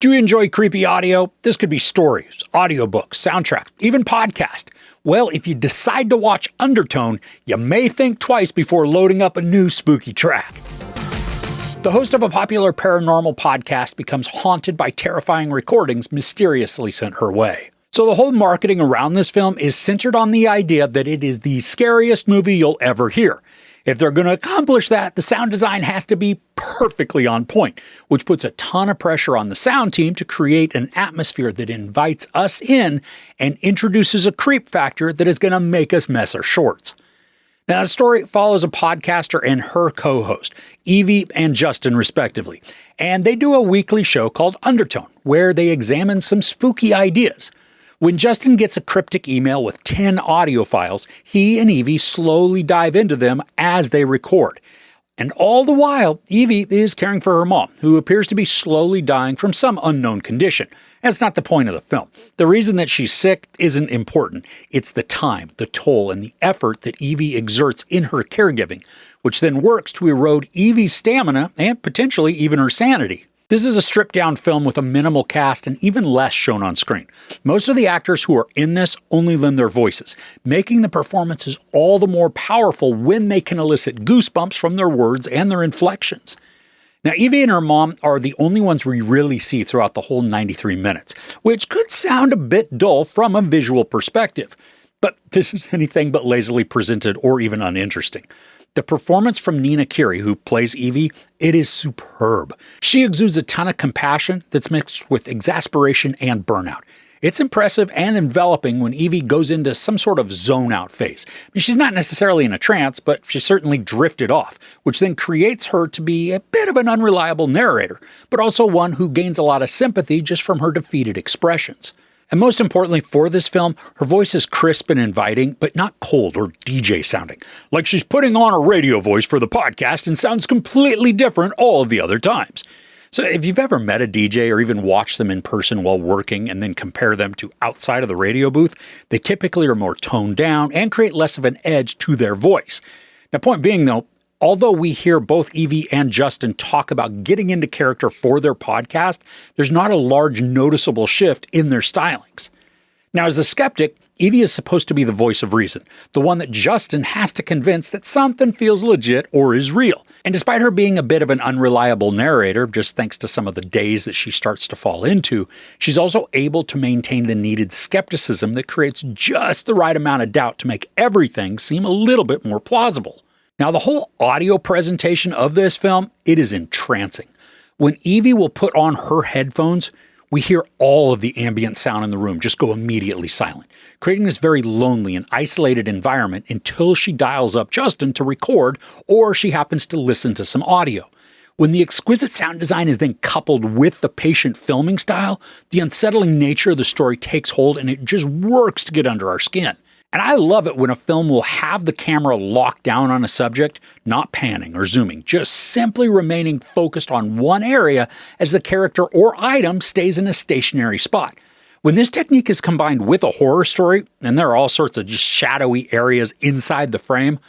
Do you enjoy creepy audio? This could be stories, audiobooks, soundtrack, even podcast. Well, if you decide to watch Undertone, you may think twice before loading up a new spooky track. The host of a popular paranormal podcast becomes haunted by terrifying recordings mysteriously sent her way. So the whole marketing around this film is centered on the idea that it is the scariest movie you'll ever hear. If they're going to accomplish that, the sound design has to be perfectly on point, which puts a ton of pressure on the sound team to create an atmosphere that invites us in and introduces a creep factor that is going to make us mess our shorts. Now, the story follows a podcaster and her co-host, Evie and Justin, respectively, and they do a weekly show called Undertone, where they examine some spooky ideas. When Justin gets a cryptic email with 10 audio files, he and Evie slowly dive into them as they record. And all the while, Evie is caring for her mom, who appears to be slowly dying from some unknown condition. That's not the point of the film. The reason that she's sick isn't important. It's the time, the toll, and the effort that Evie exerts in her caregiving, which then works to erode Evie's stamina and potentially even her sanity. This is a stripped-down film with a minimal cast and even less shown on screen. Most of the actors who are in this only lend their voices, making the performances all the more powerful when they can elicit goosebumps from their words and their inflections. Now, Evie and her mom are the only ones we really see throughout the whole 93 minutes, which could sound a bit dull from a visual perspective. But this is anything but lazily presented or even uninteresting. The performance from Nina Kiri, who plays Evie, it is superb. She exudes a ton of compassion that's mixed with exasperation and burnout. It's impressive and enveloping when Evie goes into some sort of zone-out phase. I mean, she's not necessarily in a trance, but she's certainly drifted off, which then creates her to be a bit of an unreliable narrator, but also one who gains a lot of sympathy just from her defeated expressions. And most importantly for this film, her voice is crisp and inviting, but not cold or DJ sounding. Like she's putting on a radio voice for the podcast and sounds completely different all of the other times. So if you've ever met a DJ or even watched them in person while working and then compare them to outside of the radio booth, they typically are more toned down and create less of an edge to their voice. Now, point being though, although we hear both Evie and Justin talk about getting into character for their podcast, there's not a large noticeable shift in their stylings. Now, as a skeptic, Evie is supposed to be the voice of reason, the one that Justin has to convince that something feels legit or is real. And despite her being a bit of an unreliable narrator, just thanks to some of the days that she starts to fall into, she's also able to maintain the needed skepticism that creates just the right amount of doubt to make everything seem a little bit more plausible. Now, the whole audio presentation of this film, it is entrancing. When Evie will put on her headphones, we hear all of the ambient sound in the room just go immediately silent, creating this very lonely and isolated environment until she dials up Justin to record or she happens to listen to some audio. When the exquisite sound design is then coupled with the patient filming style, the unsettling nature of the story takes hold and it just works to get under our skin. And I love it when a film will have the camera locked down on a subject, not panning or zooming, just simply remaining focused on one area as the character or item stays in a stationary spot. When this technique is combined with a horror story, and there are all sorts of just shadowy areas inside the frame,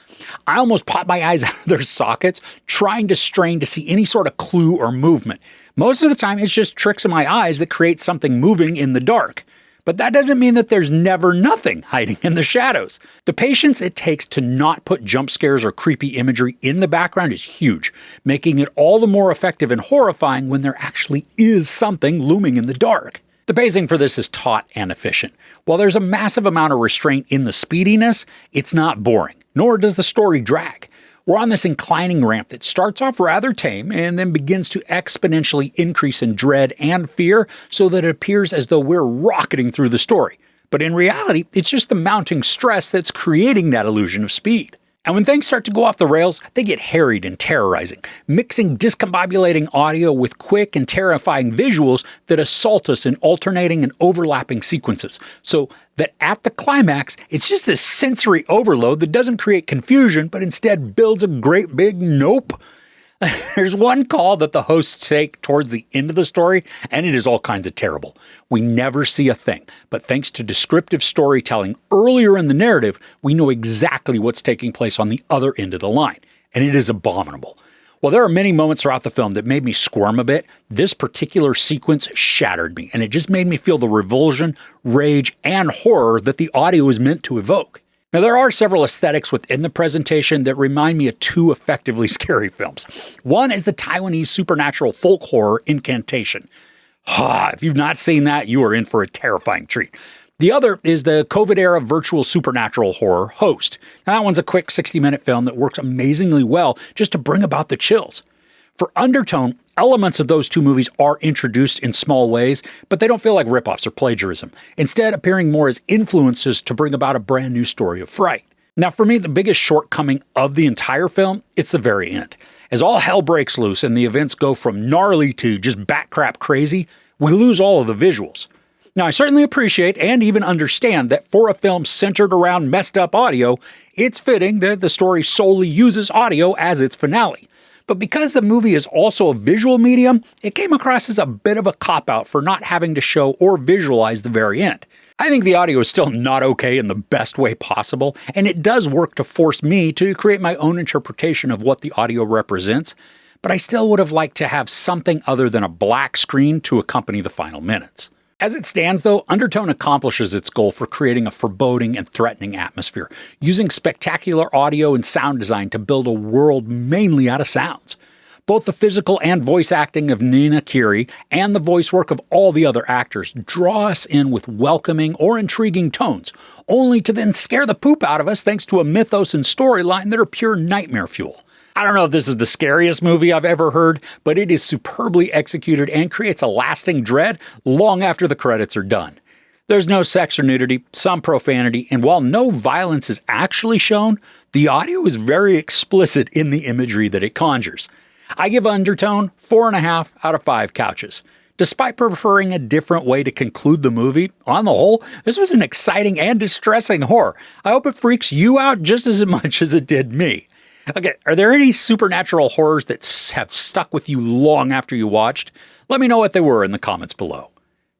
I almost pop my eyes out of their sockets trying to strain to see any sort of clue or movement. Most of the time, it's just tricks in my eyes that create something moving in the dark. But that doesn't mean that there's never nothing hiding in the shadows. The patience it takes to not put jump scares or creepy imagery in the background is huge, making it all the more effective and horrifying when there actually is something looming in the dark. The pacing for this is taut and efficient. While there's a massive amount of restraint in the speediness, it's not boring, nor does the story drag. We're on this inclining ramp that starts off rather tame and then begins to exponentially increase in dread and fear so that it appears as though we're rocketing through the story. But in reality, it's just the mounting stress that's creating that illusion of speed. And when things start to go off the rails, they get harried and terrorizing, mixing discombobulating audio with quick and terrifying visuals that assault us in alternating and overlapping sequences. So that at the climax, it's just this sensory overload that doesn't create confusion, but instead builds a great big nope. There's one call that the hosts take towards the end of the story, and it is all kinds of terrible. We never see a thing, but thanks to descriptive storytelling earlier in the narrative, we know exactly what's taking place on the other end of the line, and it is abominable. While there are many moments throughout the film that made me squirm a bit, this particular sequence shattered me, and it just made me feel the revulsion, rage, and horror that the audio is meant to evoke. Now, there are several aesthetics within the presentation that remind me of two effectively scary films. One is the Taiwanese supernatural folk horror Incantation. If you've not seen that, you are in for a terrifying treat. The other is the COVID-era virtual supernatural horror Host. Now, that one's a quick 60-minute film that works amazingly well just to bring about the chills. For Undertone, elements of those two movies are introduced in small ways, but they don't feel like ripoffs or plagiarism, instead appearing more as influences to bring about a brand new story of fright. Now, for me, the biggest shortcoming of the entire film, it's the very end. As all hell breaks loose and the events go from gnarly to just batcrap crazy, we lose all of the visuals. Now, I certainly appreciate and even understand that for a film centered around messed up audio, it's fitting that the story solely uses audio as its finale. But because the movie is also a visual medium, it came across as a bit of a cop-out for not having to show or visualize the very end. I think the audio is still not okay in the best way possible, and it does work to force me to create my own interpretation of what the audio represents, but I still would have liked to have something other than a black screen to accompany the final minutes. As it stands, though, Undertone accomplishes its goal for creating a foreboding and threatening atmosphere, using spectacular audio and sound design to build a world mainly out of sounds. Both the physical and voice acting of Nina Kiri and the voice work of all the other actors draw us in with welcoming or intriguing tones, only to then scare the poop out of us thanks to a mythos and storyline that are pure nightmare fuel. I don't know if this is the scariest movie I've ever heard, but it is superbly executed and creates a lasting dread long after the credits are done. There's no sex or nudity, some profanity, and while no violence is actually shown, the audio is very explicit in the imagery that it conjures. I give Undertone 4.5 out of 5 couches. Despite preferring a different way to conclude the movie, on the whole, this was an exciting and distressing horror. I hope it freaks you out just as much as it did me. Okay, are there any supernatural horrors that have stuck with you long after you watched? Let me know what they were in the comments below.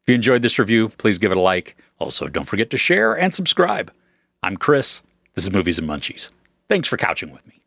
If you enjoyed this review, please give it a like. Also, don't forget to share and subscribe. I'm Chris. This is Movies and Munchies. Thanks for couching with me.